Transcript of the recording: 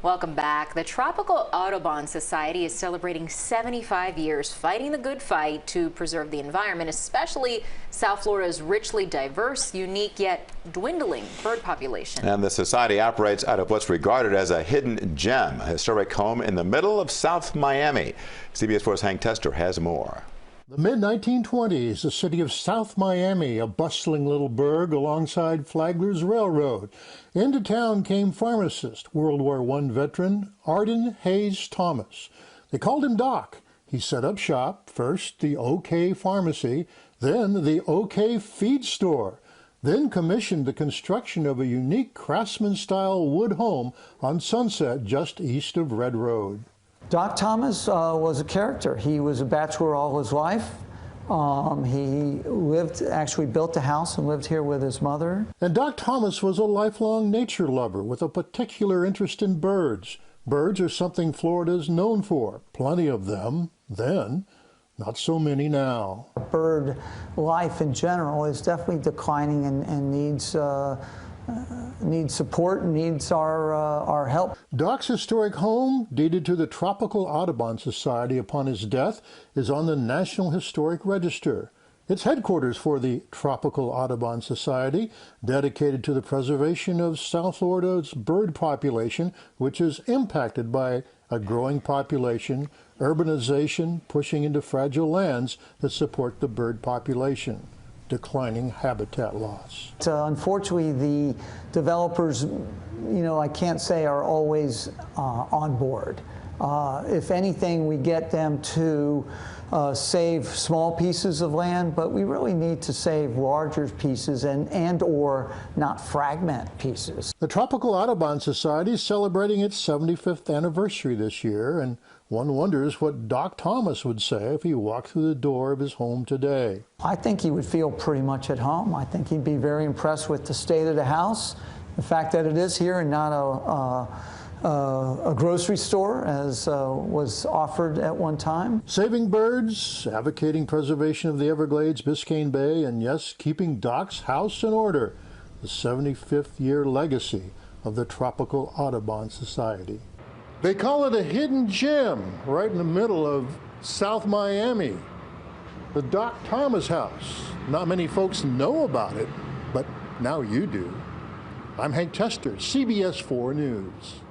Welcome back. The Tropical Audubon Society is celebrating 75 years fighting the good fight to preserve the environment, especially South Florida's richly diverse, unique, yet dwindling bird population. And the society operates out of what's regarded as a hidden gem, a historic home in the middle of South Miami. CBS 4's Hank Tester has more. The mid-1920s, the city of South Miami, a bustling little burg alongside Flagler's railroad. Into town came pharmacist, World War I veteran Arden Hayes Thomas. They called him Doc. He set up shop, first the OK Pharmacy, then the OK Feed Store, then commissioned the construction of a unique craftsman-style wood home on Sunset just east of Red Road. Doc Thomas was a character. He was a bachelor all his life. He actually built a house and lived here with his mother. And Doc Thomas was a lifelong nature lover with a particular interest in birds. Birds are something Florida's known for. Plenty of them then, not so many now. Bird life in general is definitely declining and needs support and needs our help. Doc's historic home, deeded to the Tropical Audubon Society upon his death, is on the National Historic Register. It's headquarters for the Tropical Audubon Society, dedicated to the preservation of South Florida's bird population, which is impacted by a growing population, urbanization pushing into fragile lands that support the bird population. Declining habitat loss. Unfortunately, the developers, I can't say are always on board. If anything, we get them to save small pieces of land, but we really need to save larger pieces and or not fragment pieces. The Tropical Audubon Society is celebrating its 75th anniversary this year, and one wonders what Doc Thomas would say if he walked through the door of his home today. I think he would feel pretty much at home. I think he'd be very impressed with the state of the house, the fact that it is here and not a grocery store as was offered at one time. Saving birds, advocating preservation of the Everglades, Biscayne Bay, and yes, keeping Doc's house in order. The 75th year legacy of the Tropical Audubon Society. They call it a hidden gem right in the middle of South Miami. The Doc Thomas house. Not many folks know about it, but now you do. I'm Hank Tester, CBS 4 News.